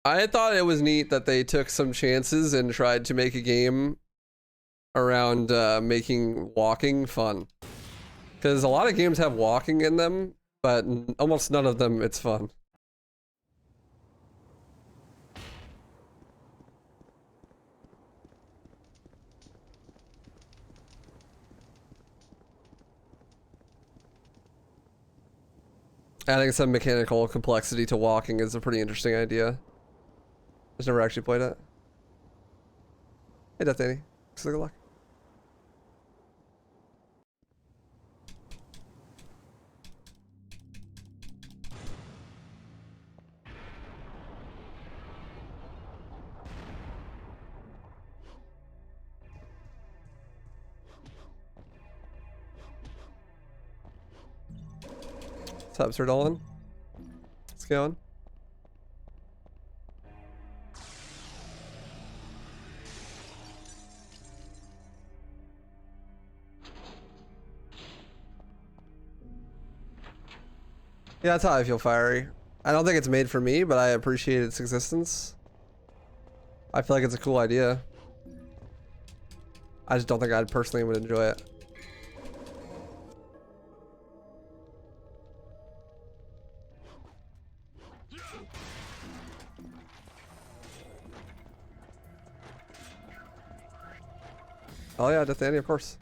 I thought it was neat that they took some chances and tried to make a game around making walking fun. Because a lot of games have walking in them, but almost none of them it's fun. Adding some mechanical complexity to walking is a pretty interesting idea. Just never actually played it. Hey, Death Danny. Good luck. What's up, Sir Dolan? What's going? Yeah, that's how I feel, Fiery. I don't think it's made for me, but I appreciate its existence. I feel like it's a cool idea. I just don't think I personally would enjoy it. Oh yeah, Death Danny, of course.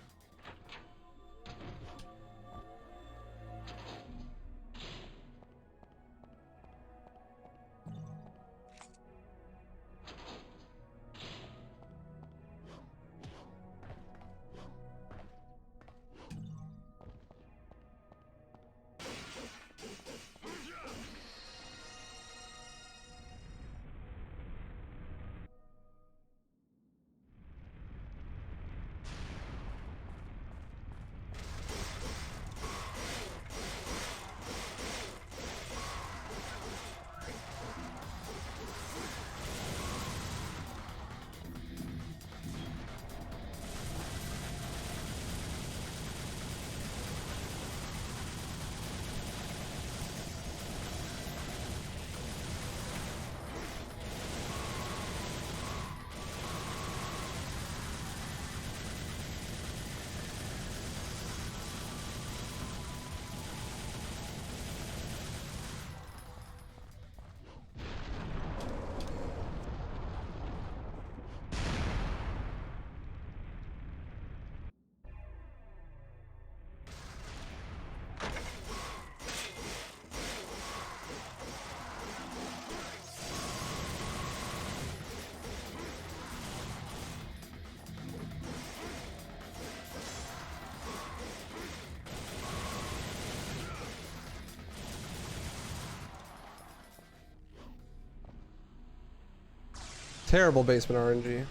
Terrible basement RNG.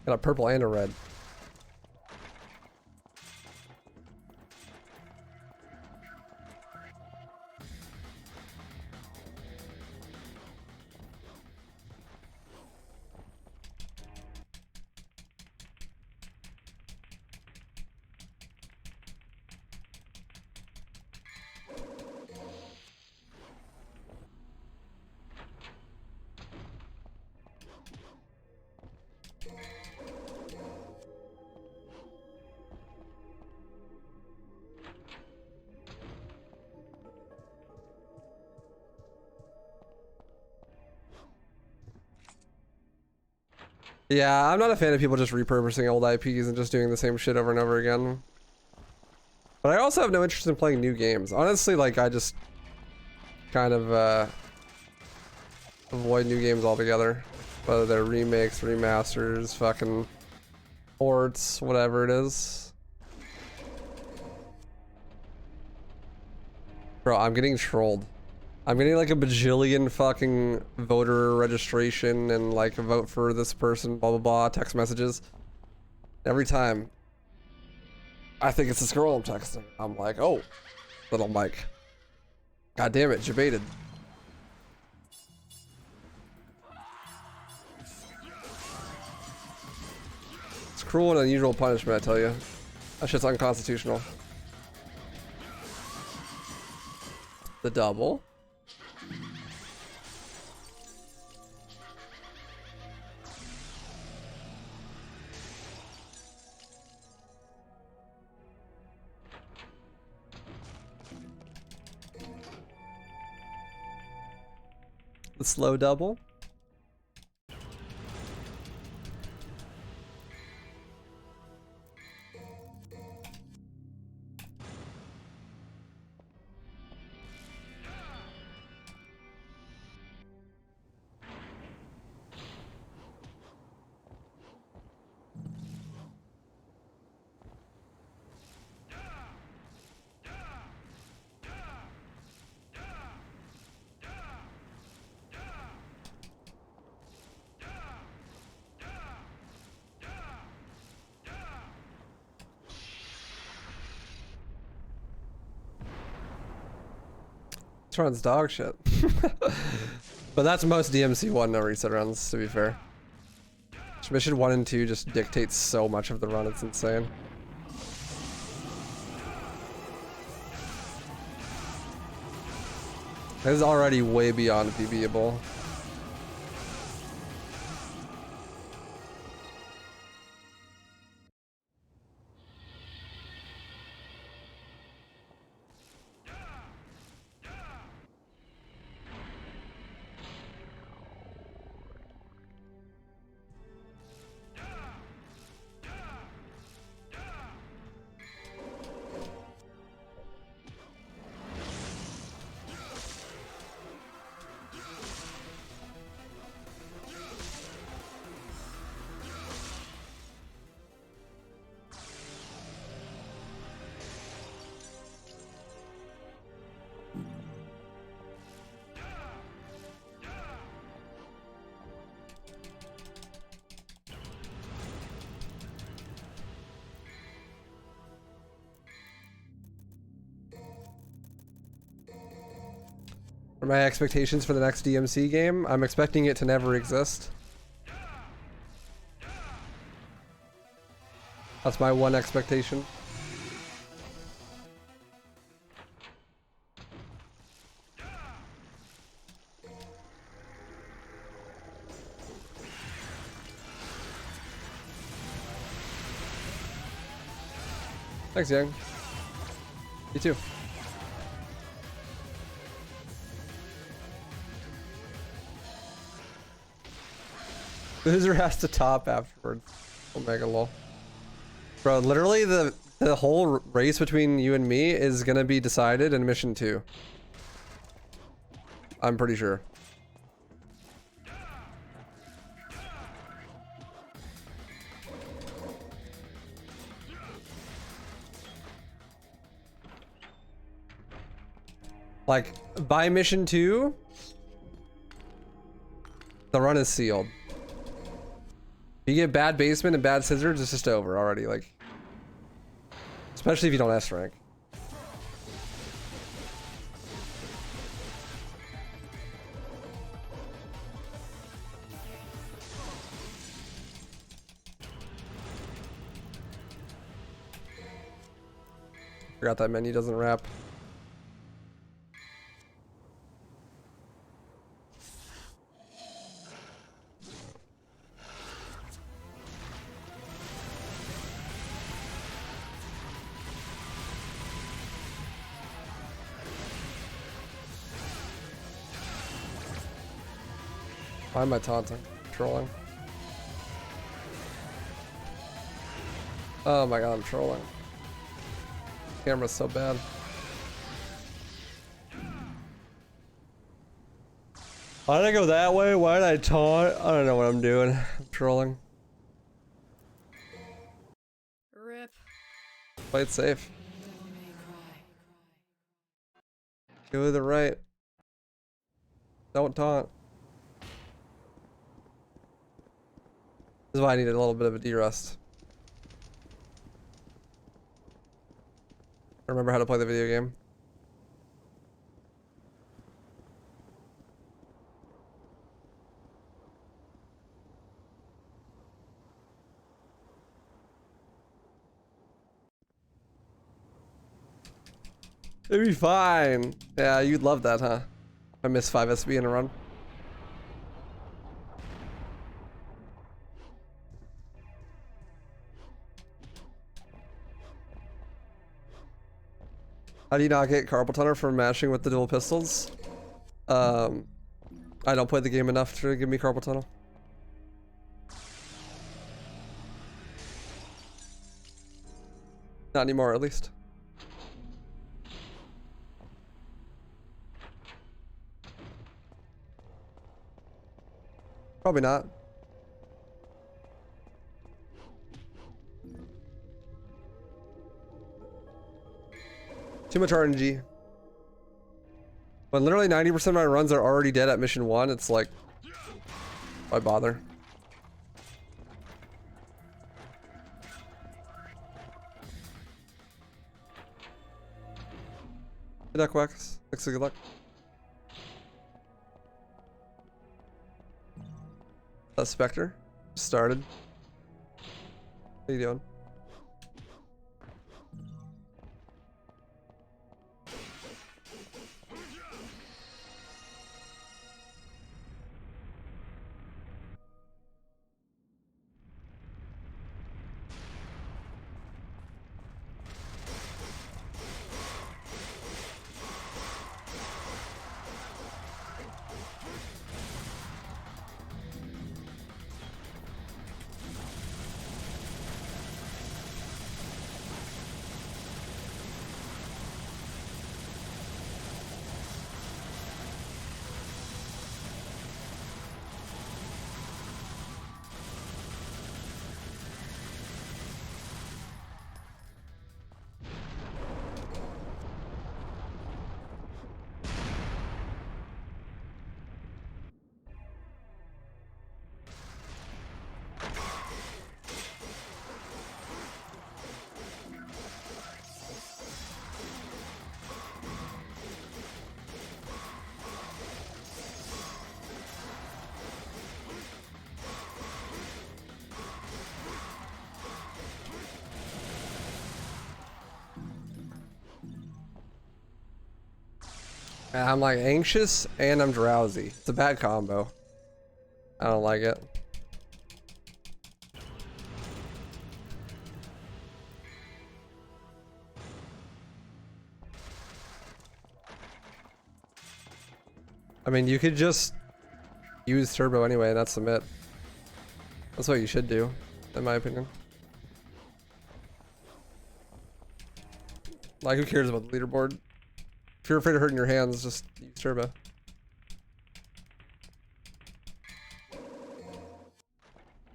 Got a purple and a red. Yeah, I'm not a fan of people just repurposing old IPs and just doing the same shit over and over again. But I also have no interest in playing new games. Honestly, like, I just kind of avoid new games altogether. Whether they're remakes, remasters, fucking ports, whatever it is. Bro, I'm getting trolled. I'm getting like a bajillion fucking voter registration and like vote for this person, blah blah blah, text messages. Every time I think it's this girl I'm texting, I'm like, oh, little Mike. God damn it, you baited. It's cruel and unusual punishment, I tell you. That shit's unconstitutional. The double. The slow double. This run's dog shit. But that's most DMC 1 no reset runs, to be fair. Mission 1 and 2 just dictates so much of the run, it's insane. This is already way beyond PBable. For my expectations for the next DMC game, I'm expecting it to never exist. That's my one expectation. Thanks, Young. You too. Loser has to top afterwards. Omega lol. Bro, literally the whole race between you and me is gonna be decided in mission 2. I'm pretty sure. Like, by mission 2, the run is sealed. If you get bad basement and bad scissors, it's just over already, like. Especially if you don't S rank. Forgot that menu doesn't wrap. Why am I taunting? Trolling. Oh my god, I'm trolling. Camera's so bad. Why did I go that way? Why did I taunt? I don't know what I'm doing. I'm trolling. Rip. Play it safe. Go to the right. Don't taunt. This is why I needed a little bit of a de-rest. Remember how to play the video game. It'd be fine. Yeah, you'd love that, huh? I missed 5 SB in a run. How do you not get carpal tunnel from mashing with the dual pistols? I don't play the game enough to give me carpal tunnel. Not anymore, at least. Probably not. Too much RNG. When literally 90% of my runs are already dead at mission 1, it's like, why bother? Good luck, Wax. Thanks, good luck. Spectre started. How you doing? I'm like anxious and I'm drowsy. It's a bad combo. I don't like it. I mean, you could just use turbo anyway and not submit. That's what you should do, in my opinion. Like, who cares about the leaderboard? If you're afraid of hurting your hands, just use turbo.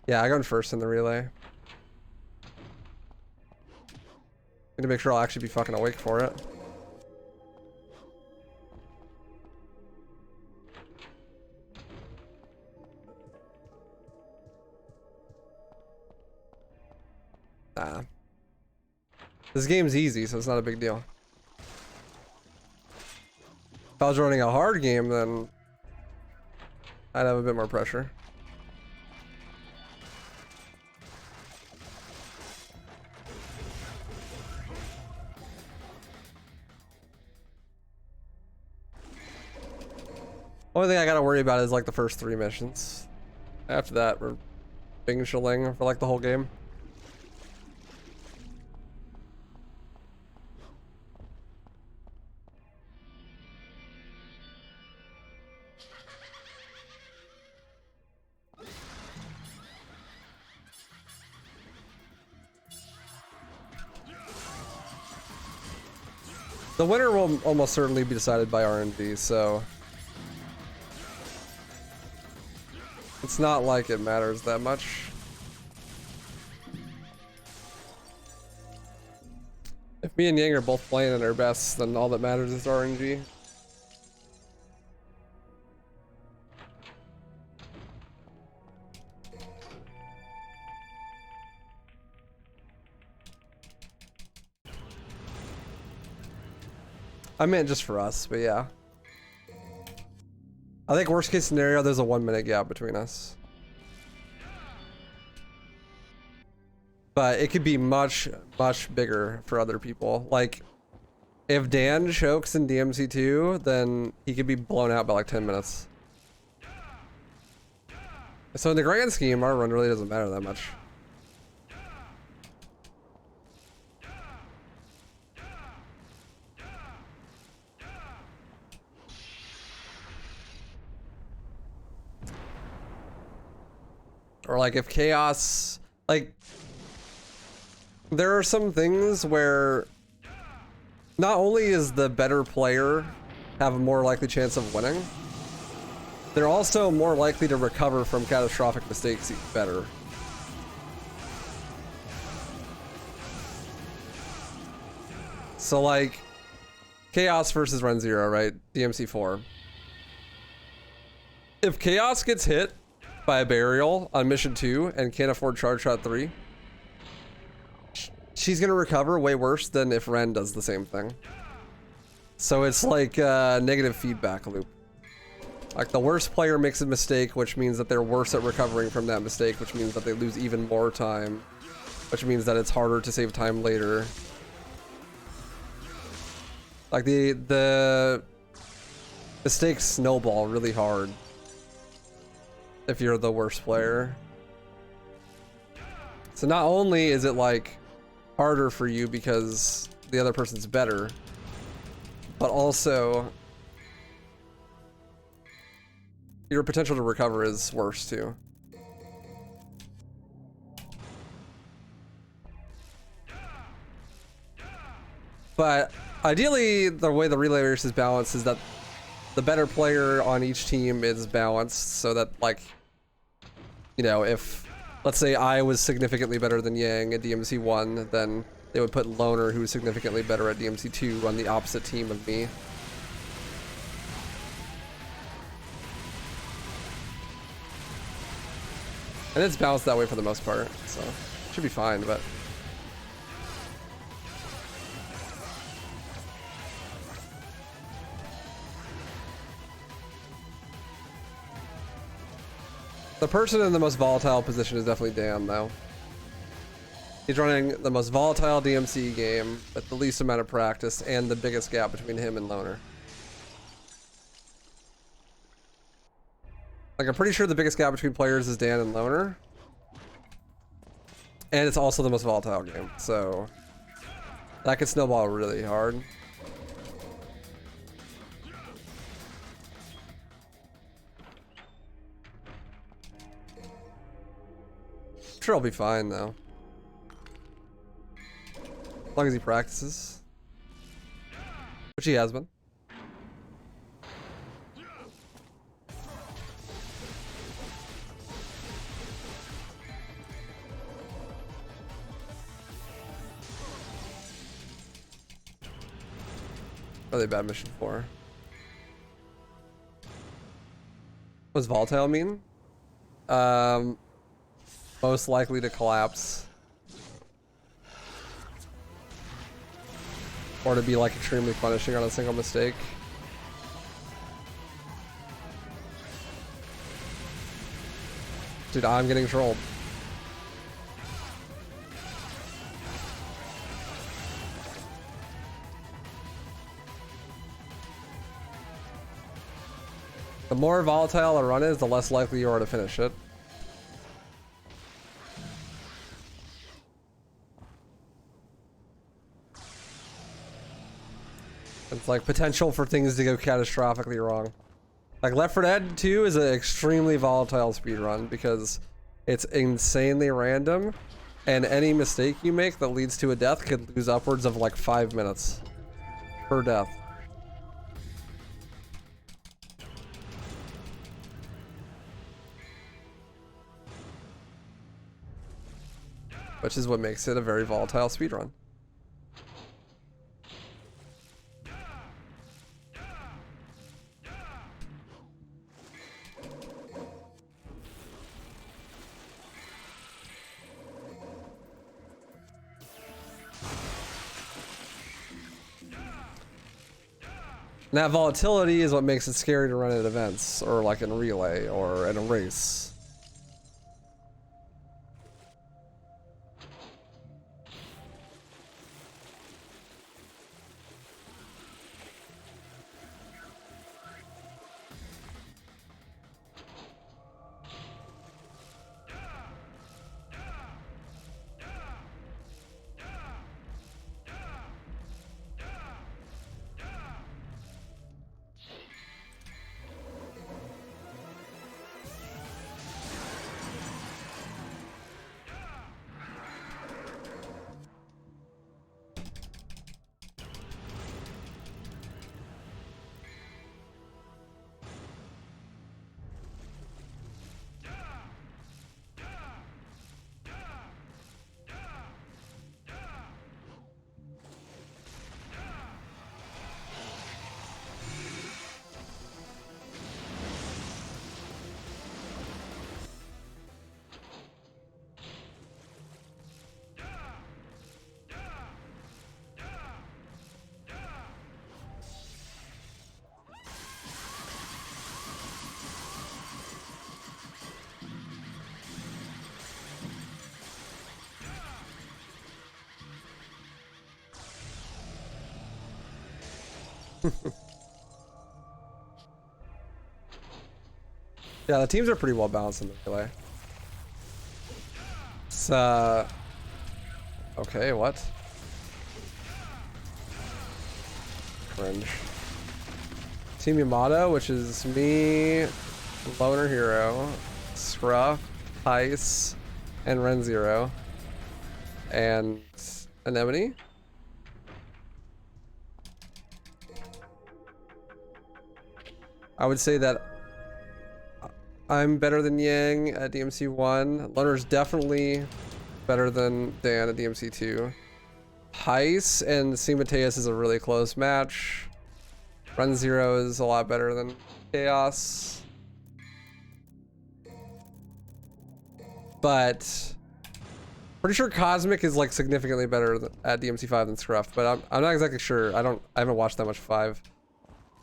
Yeah, I got first in the relay. Need to make sure I'll actually be fucking awake for it. Nah. This game's easy, so it's not a big deal. If I was running a hard game, then I'd have a bit more pressure. Only thing I gotta worry about is like the first 3 missions. After that, we're bing shilling for like the whole game. The winner will almost certainly be decided by RNG, so it's not like it matters that much. If me and Yang are both playing at our best, then all that matters is RNG. I meant just for us, but yeah. I think worst case scenario, there's a 1-minute gap between us. But it could be much, much bigger for other people. Like, If Dan chokes in DMC2, then he could be blown out by like 10 minutes. So in the grand scheme, our run really doesn't matter that much. Or like if chaos, like there are some things where not only is the better player have a more likely chance of winning, they're also more likely to recover from catastrophic mistakes better. So like Chaos versus Run Zero, right? DMC4. If Chaos gets hit by a burial on mission 2 and can't afford charge shot 3, she's gonna recover way worse than if Ren does the same thing. So it's like a negative feedback loop. Like the worst player makes a mistake, which means that they're worse at recovering from that mistake, which means that they lose even more time, which means that it's harder to save time later. Like the mistakes snowball really hard if you're the worst player. So not only is it like harder for you because the other person's better, but also your potential to recover is worse too. But ideally, the way the relay race is balanced is that the better player on each team is balanced, so that, like, you know, if, let's say I was significantly better than Yang at DMC 1, then they would put Loner, who's significantly better at DMC 2, on the opposite team of me. And it's balanced that way for the most part, so it should be fine, but... The person in the most volatile position is definitely Dan, though. He's running the most volatile DMC game with the least amount of practice and the biggest gap between him and Loner. Like, I'm pretty sure the biggest gap between players is Dan and Loner. And it's also the most volatile game, so that could snowball really hard. I'm sure I'll be fine, though. As long as he practices. Which he has been. What are they bad mission for? What does volatile mean? Most likely to collapse. Or to be like extremely punishing on a single mistake. Dude, I'm getting trolled. The more volatile a run is, the less likely you are to finish it. It's like potential for things to go catastrophically wrong. Like Left 4 Dead 2 is an extremely volatile speedrun because it's insanely random, and any mistake you make that leads to a death could lose upwards of like 5 minutes per death. Which is what makes it a very volatile speedrun. And that volatility is what makes it scary to run at events, or like in relay, or in a race. Yeah, the teams are pretty well balanced in the melee. It's, okay, what? Cringe. Team Yamato, which is me, Loner Hero, Scruff, Heist, and Ren Zero. And Anemone. I would say that I'm better than Yang at DMC 1. Loner's definitely better than Dan at DMC 2. Heist and C. Mateus is a really close match. Run Zero is a lot better than Chaos. But pretty sure Cosmic is like significantly better at DMC 5 than Scruff, but I'm not exactly sure. I haven't watched that much 5.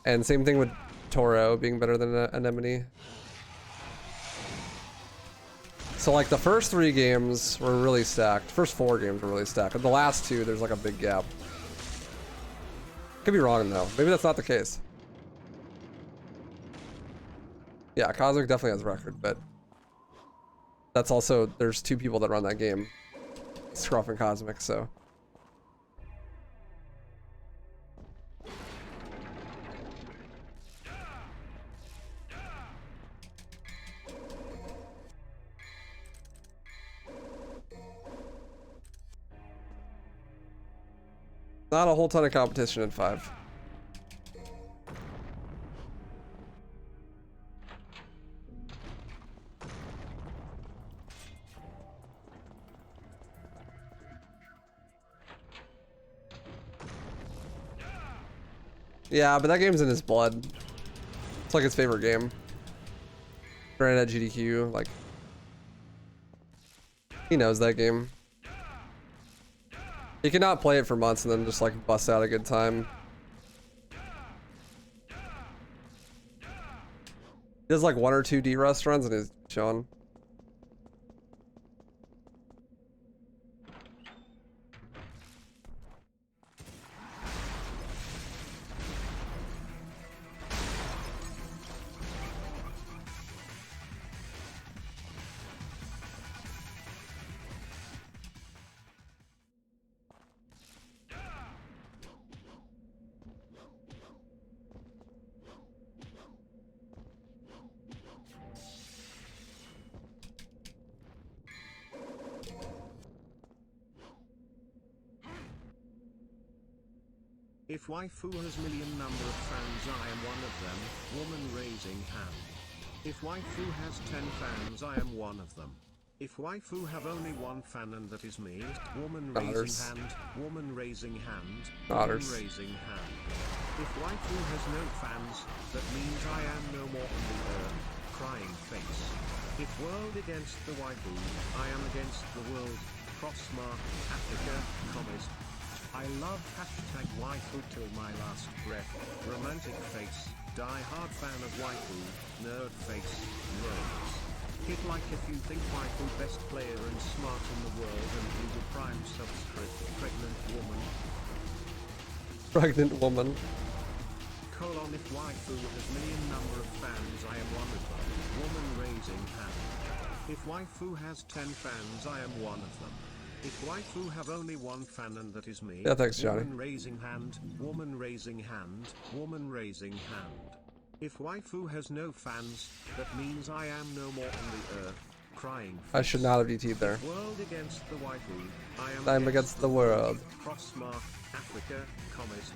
And same thing with Toro being better than Anemone. So like the first 3 games were really stacked. First 4 games were really stacked. And the last 2, there's like a big gap. Could be wrong though. Maybe that's not the case. Yeah, Cosmic definitely has a record, but that's also, there's 2 people that run that game. Scruff and Cosmic, so. Not a whole ton of competition in 5. Yeah, but that game's in his blood. It's like his favorite game. Ran at GDQ, like he knows that game. He cannot play it for months and then just like bust out a good time. He does like 1 or 2 D-Rust runs and he's chilling. If waifu has million number of fans, I am one of them. Woman raising hand. If waifu has 10 fans, I am one of them. If waifu have only 1 fan and that is me. Woman raising hand. Woman raising hand. Woman raising hand. If waifu has no fans, that means I am no more on the earth. Crying face. If world against the waifu, I am against the world. Crossmark. Africa. Commas. I love hashtag waifu till my last breath. Romantic face. Die hard fan of waifu. Nerd face. Rose. Hit like if you think waifu best player and smart in the world and you the prime subscript. Pregnant woman. Pregnant woman. Colon if waifu has million number of fans, I am one of them. Woman raising hand. If waifu has 10 fans, I am one of them. If waifu have only 1 fan and that is me. Yeah, thanks, Johnny. Woman raising hand. Woman raising hand. Woman raising hand. If waifu has no fans, that means I am no more on the earth. Crying face. I should not have DT'd there. World against the waifu. I'm against the world. Crossmark. Africa. Commas.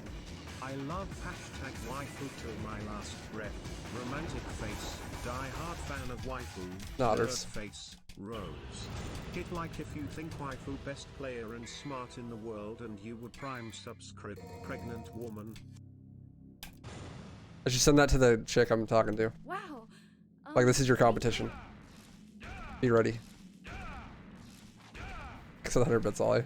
I love hashtag waifu till my last breath. Romantic face. Die hard fan of waifu. Nodders. Nerd face. Rose. Hit like if you think waifu best player and smart in the world and you would prime subscript. Pregnant woman. I should send that to the chick I'm talking to. Wow. Like, this is your competition. Be ready. 100 bits Ollie.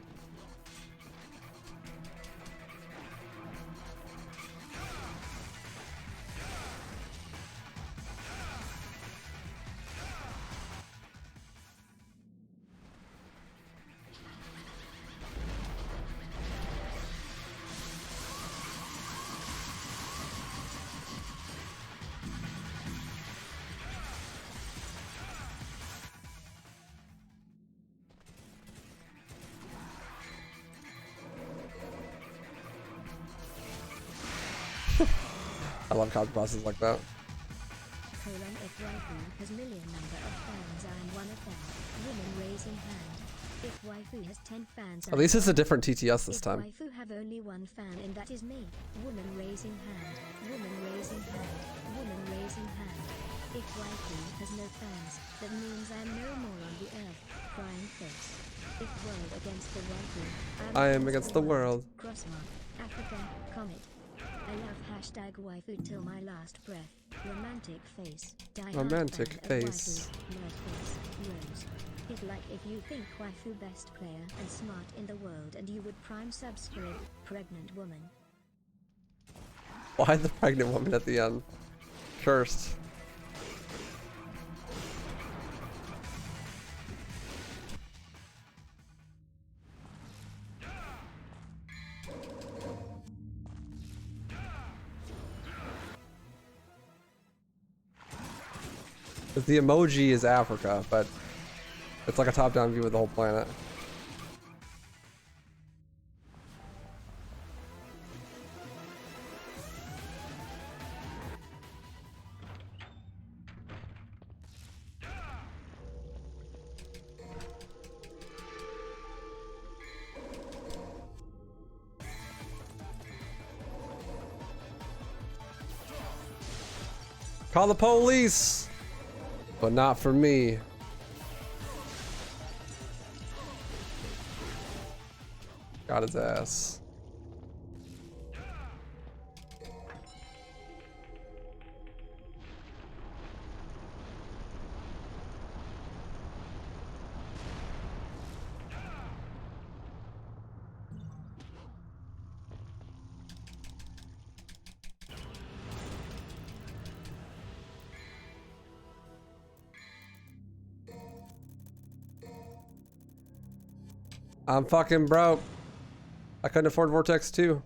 I love copy bosses like that. If waifu has million number of fans, I am one of them. Woman raising hand. If waifu has 10 fans, At least it's a different TTS this time. If waifu have only one fan, and that is me. Woman raising hand. Woman raising hand. Woman raising hand. If waifu has no fans, that means I am no more on the earth. Crying face. If world against the waifu, I am against the world. Crossmark. Africa. Comet. I love hashtag waifu till my last breath. Romantic face. Romantic fan of face. waifu, nerd face. Rose. It's like if you think waifu best player and smart in the world, and you would prime subscribe pregnant woman. Why the pregnant woman at the end? Cursed. The emoji is Africa, but it's like a top-down view of the whole planet. Call the police! But not for me. Got his ass. I'm fucking broke. I couldn't afford Vortex 2.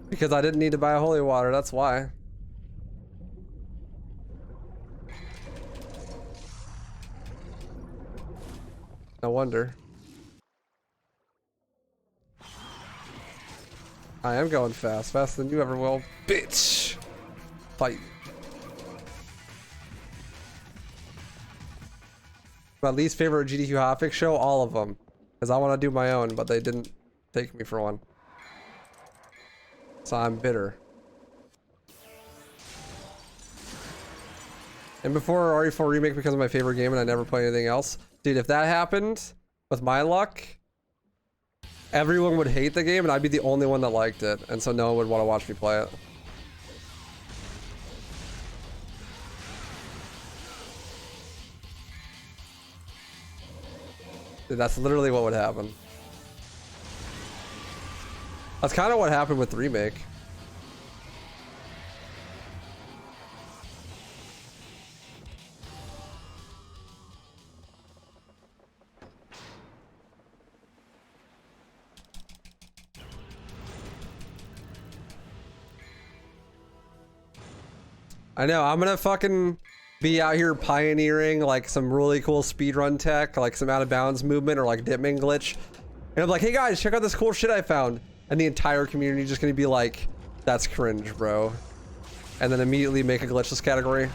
Because I didn't need to buy a holy water, that's why. No wonder. I am going fast, faster than you ever will, bitch. Fight. My least favorite GDQ hotfix show, all of them, because I want to do my own, but they didn't take me for one. So I'm bitter. And before RE4 Remake becomes my favorite game and I never play anything else, dude, if that happened with my luck, everyone would hate the game and I'd be the only one that liked it, and so no one would want to watch me play it. Dude, that's literally what would happen. That's kind of what happened with the remake. I know, I'm gonna fucking be out here pioneering like some really cool speedrun tech, like some out of bounds movement or like dipping glitch. And I'm like, hey guys, check out this cool shit I found. And the entire community just gonna be like, that's cringe, bro. And then immediately make a glitchless category.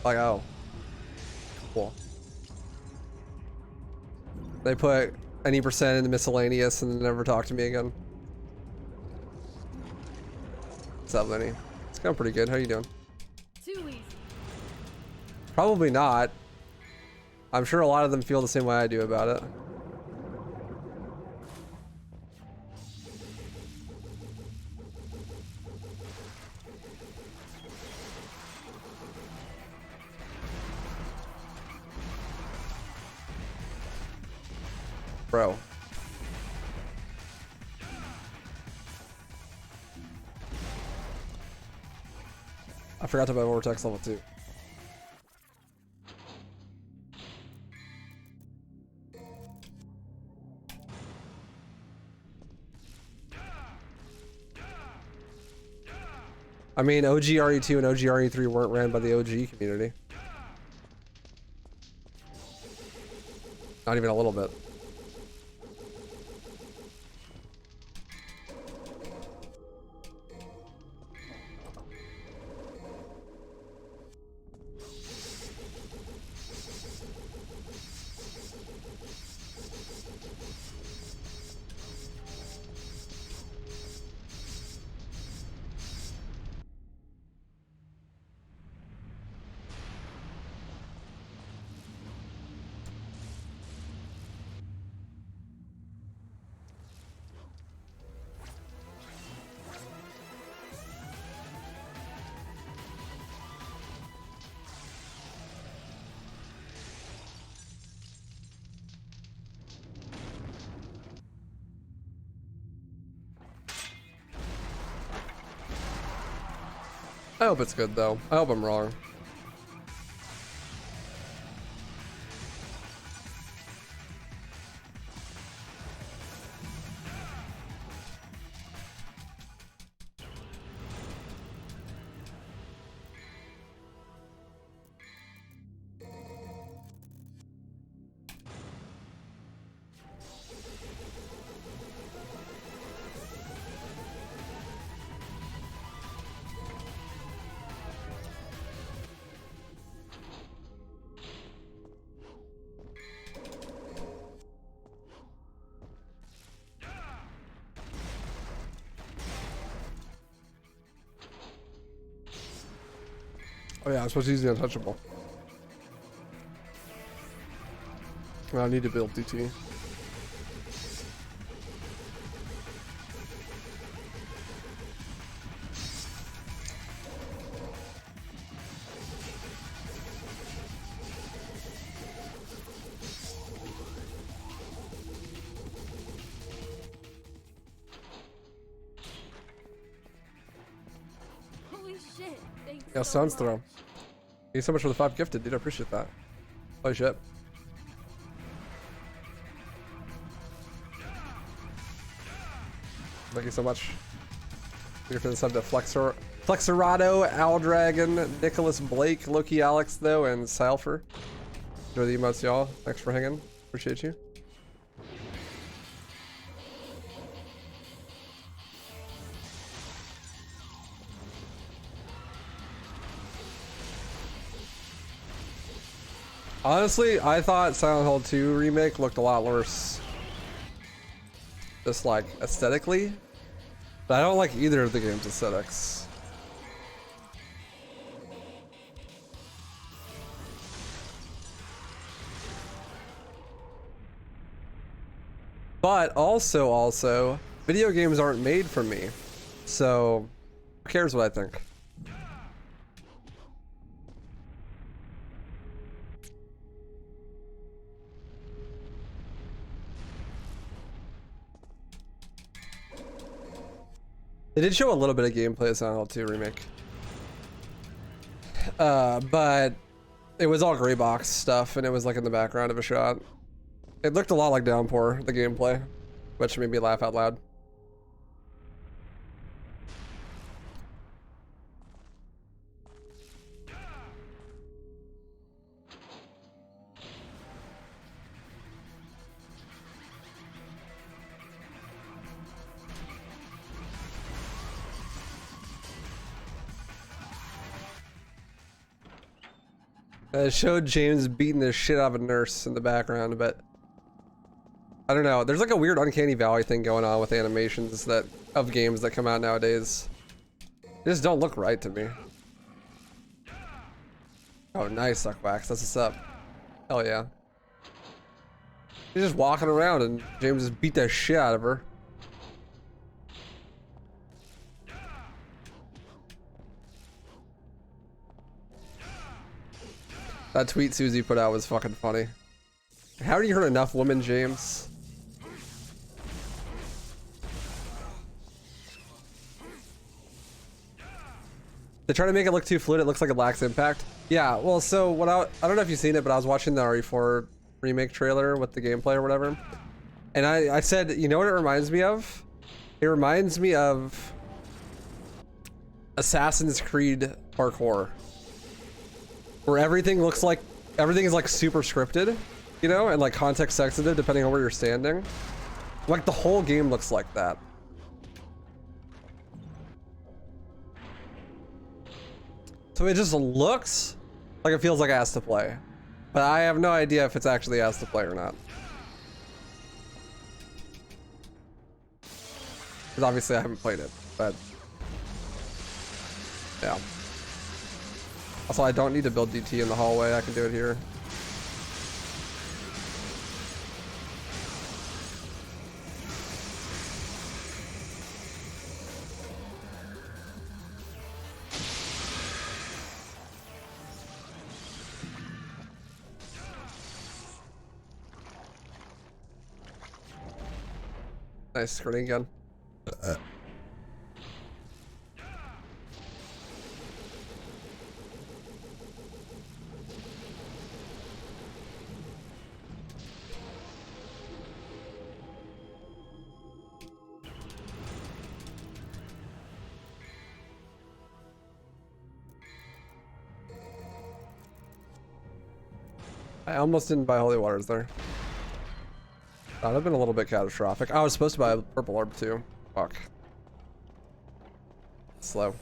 Like, oh. Cool. They put any percent in the miscellaneous and then never talk to me again. What's up, Lenny? It's going pretty good. How you doing? Too easy. Probably not. I'm sure a lot of them feel the same way I do about it. Bro. I forgot to buy Vortex level 2. I mean, OGRE2 and OGRE3 weren't ran by the OG community. Not even a little bit. I hope it's good though. I hope I'm wrong. Oh yeah, I'm supposed to use the untouchable. I need to build DT. Holy shit. Thanks Yeah, so Sun's much. throw. Thank you so much for the 5 gifted, dude. I appreciate that. Holy shit. Thank you so much. Thank you for the sub to Flexorado, Aldragon, Nicholas Blake, Loki Alex, though, and Salfer. Enjoy the emotes, y'all. Thanks for hanging. Appreciate you. Honestly, I thought Silent Hill 2 remake looked a lot worse. Just like aesthetically. But I don't like either of the game's aesthetics. But also, video games aren't made for me. So, who cares what I think? They did show a little bit of gameplay of Silent Hill 2 remake. But it was all gray box stuff and it was like in the background of a shot. It looked a lot like Downpour, the gameplay, which made me laugh out loud. It showed James beating the shit out of a nurse in the background, but I don't know. There's like a weird uncanny valley thing going on with animations that of games that come out nowadays. They just don't look right to me. Oh, nice, Suckwax. That's what's up. Hell yeah. She's just walking around and James just beat the shit out of her. That tweet Susie put out was fucking funny. Haven't you heard enough women, James? They try to make it look too fluid, it looks like it lacks impact. Yeah, well, so what I don't know if you've seen it, but I was watching the RE4 remake trailer with the gameplay or whatever. And I said, you know what it reminds me of? It reminds me of Assassin's Creed parkour, where everything is like super scripted, you know, and like context sensitive depending on where you're standing. Like the whole game looks like that. So it just looks like it feels like it has to play, but I have no idea if it's actually has to play or not. Because obviously I haven't played it, but yeah. Also, I don't need to build DT in the hallway. I can do it here. Nice skirting gun. I almost didn't buy holy waters there. That would have been a little bit catastrophic. I was supposed to buy a purple orb too. Fuck. Slow.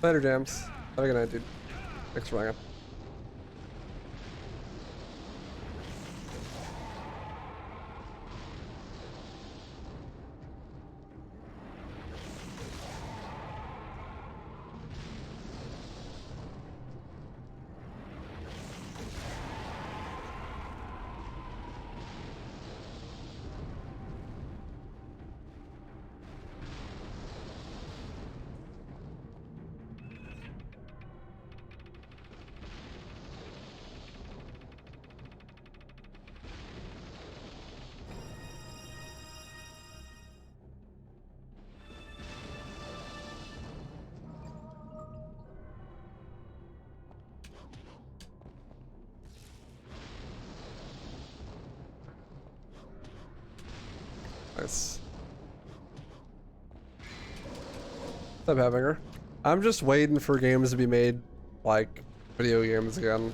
Later, Jams. Have a good night, dude. Thanks for hanging. Nice. What's up, Havinger? I'm just waiting for games to be made like video games again.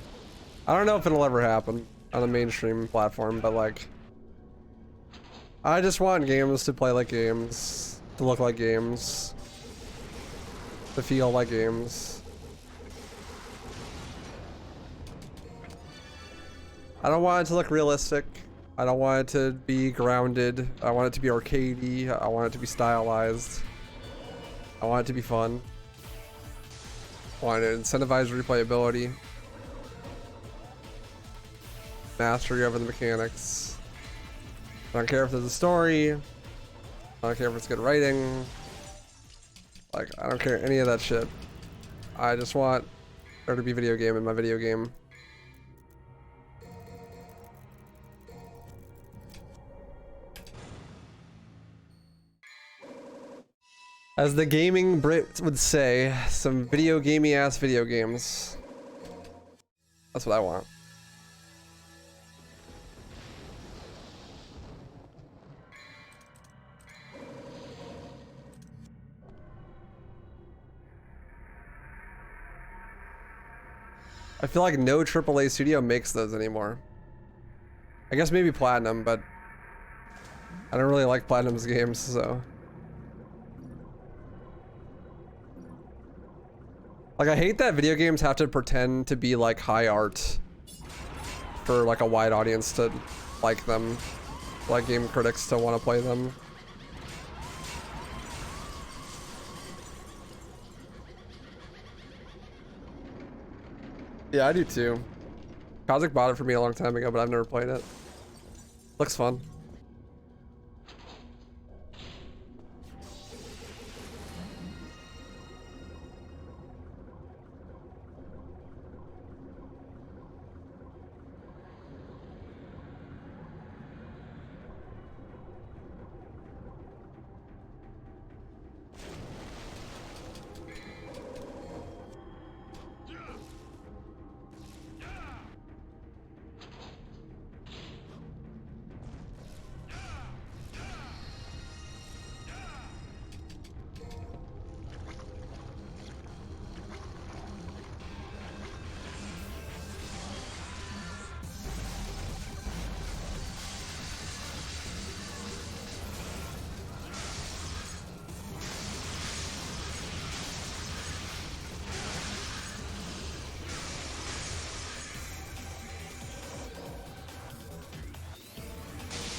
I don't know if it'll ever happen on a mainstream platform, but like, I just want games to play like games, to look like games, to feel like games. I don't want it to look realistic. I don't want it to be grounded. I want it to be arcadey. I want it to be stylized. I want it to be fun. I want to incentivize replayability. Mastery over the mechanics. I don't care if there's a story. I don't care if it's good writing. Like, I don't care any of that shit. I just want there to be video game in my video game. As the gaming Brit would say, some video gamey ass video games. That's what I want. I feel like no AAA studio makes those anymore. I guess maybe Platinum, but I don't really like Platinum's games, so. Like, I hate that video games have to pretend to be like high art for like a wide audience to like them, like game critics to want to play them. Yeah, I do too. Kazik bought it for me a long time ago, but I've never played it. Looks fun.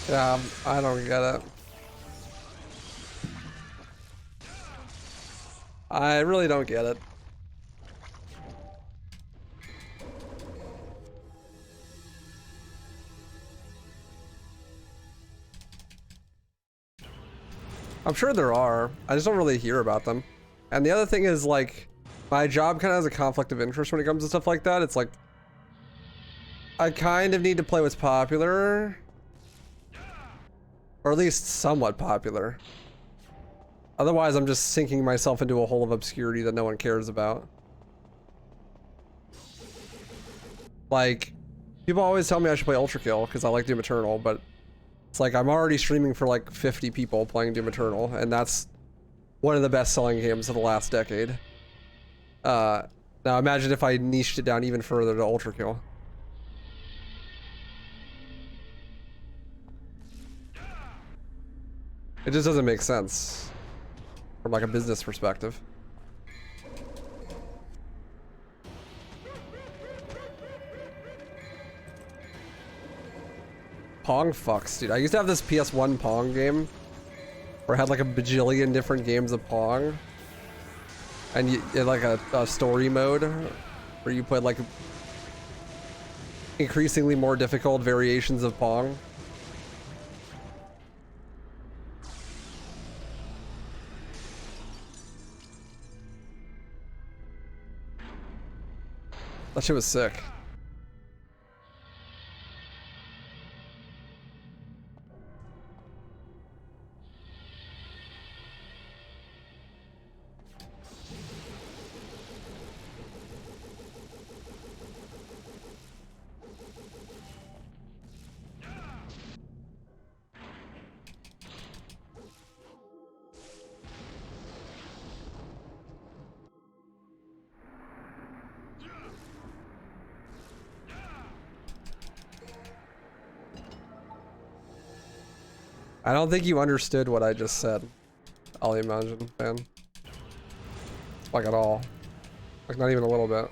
Yeah, I don't get it. I really don't get it. I'm sure there are. I just don't really hear about them. And the other thing is, like, my job kind of has a conflict of interest when it comes to stuff like that. It's like, I kind of need to play what's popular. Or at least somewhat popular. Otherwise, I'm just sinking myself into a hole of obscurity that no one cares about. Like, people always tell me I should play Ultra Kill because I like Doom Eternal, but it's like I'm already streaming for like 50 people playing Doom Eternal, and that's one of the best-selling games of the last decade. Now imagine if I niched it down even further to Ultra Kill. It just doesn't make sense from like a business perspective. Pong fucks, dude. I used to have this PS1 Pong game where it had like a bajillion different games of Pong. And you had like a story mode where you played like increasingly more difficult variations of Pong. That shit was sick. I don't think you understood what I just said, I'll imagine, man. Like at all. Like not even a little bit.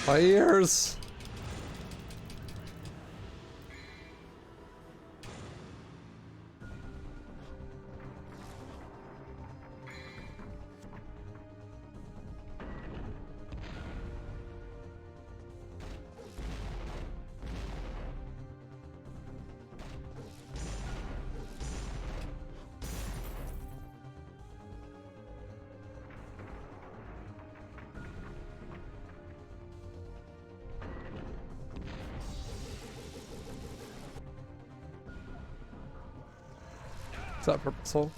My ears. Is that purposeful?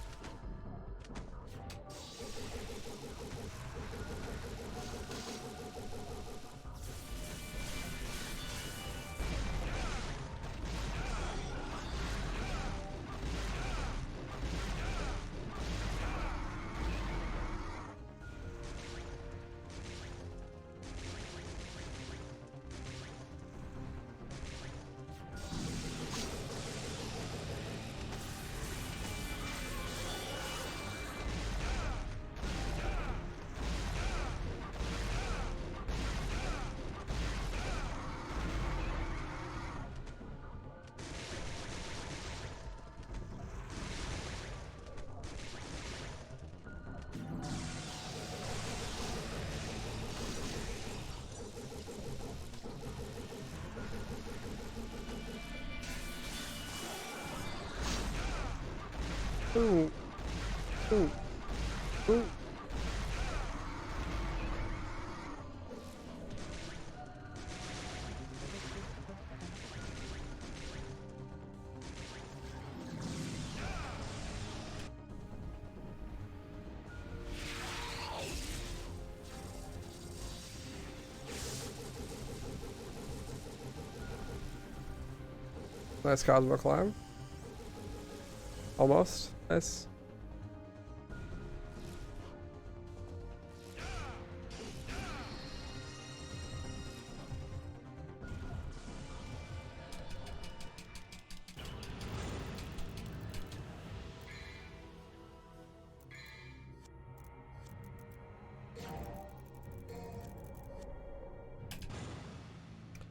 Ooh. Ooh. Ooh. Nice Cosmo climb. Almost. Nice.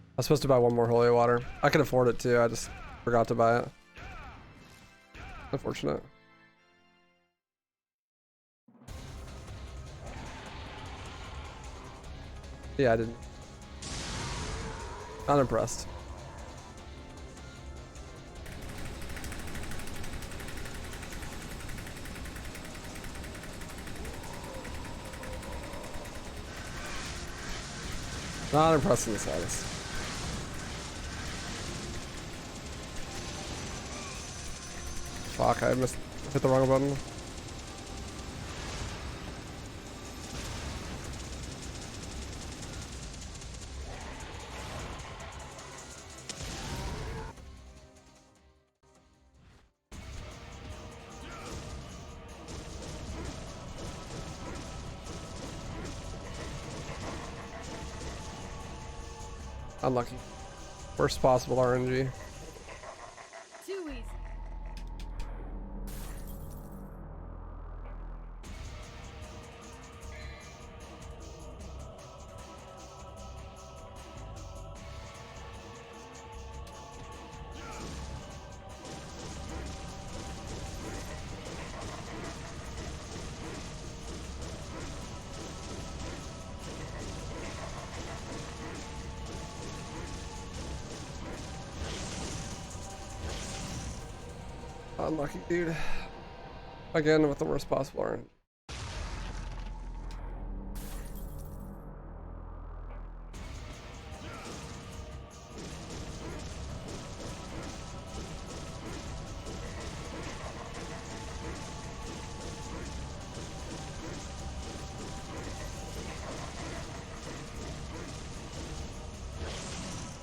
I was supposed to buy one more holy water. I could afford it too, I just forgot to buy it. Unfortunate. Yeah, I didn't. Not impressed. Not impressed in the slightest. Fuck, I hit the wrong button. Unlucky. Worst possible RNG. Too easy. Unlucky, dude. Again, with the worst possible RNG.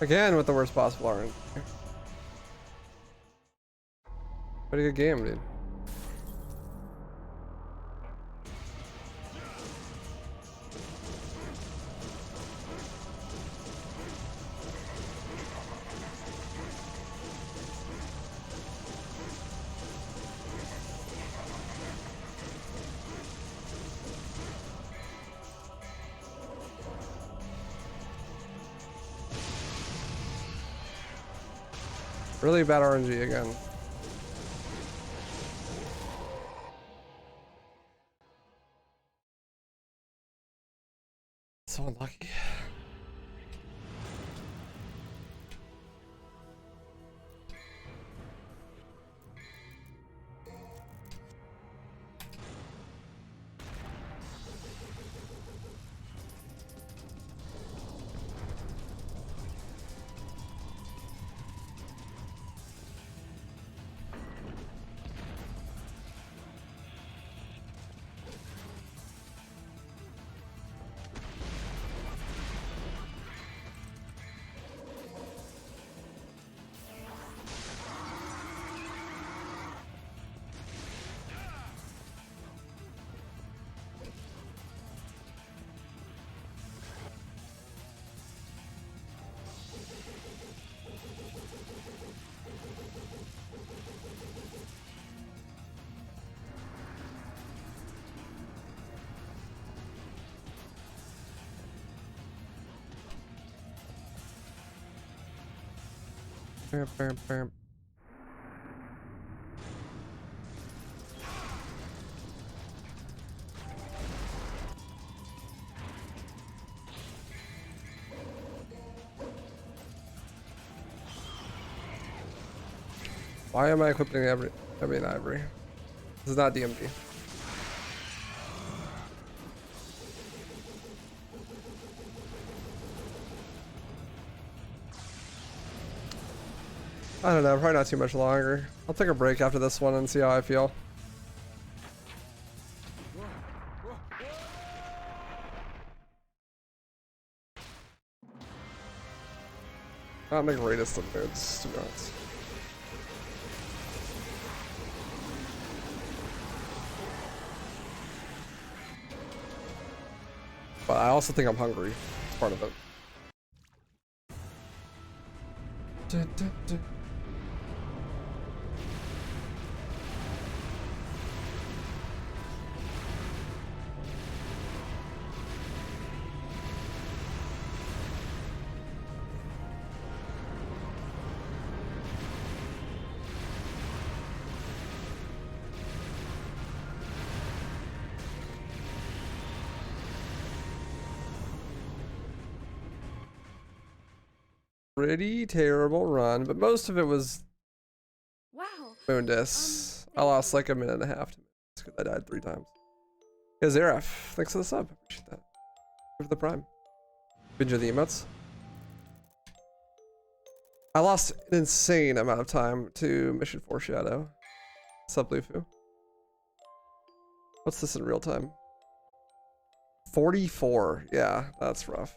Again, with the worst possible RNG. Pretty good game, dude. Really bad RNG again. So unlucky. Bam, bam, bam. Why am I equipping every ivory? This is not DMD. I don't know, probably not too much longer. I'll take a break after this one and see how I feel. Not in the greatest of moods, to be honest. But I also think I'm hungry. It's part of it. Dun, dun, dun. Pretty terrible run, but most of it was Wow. Moondis. I lost like a minute and a half to minutes because I died 3 times. Yeah, Zaref, thanks for the sub. Appreciate that. For the prime. Binge of the emotes. I lost an insane amount of time to Mission Foreshadow. Sub Lufu. What's this in real time? 44. Yeah, that's rough.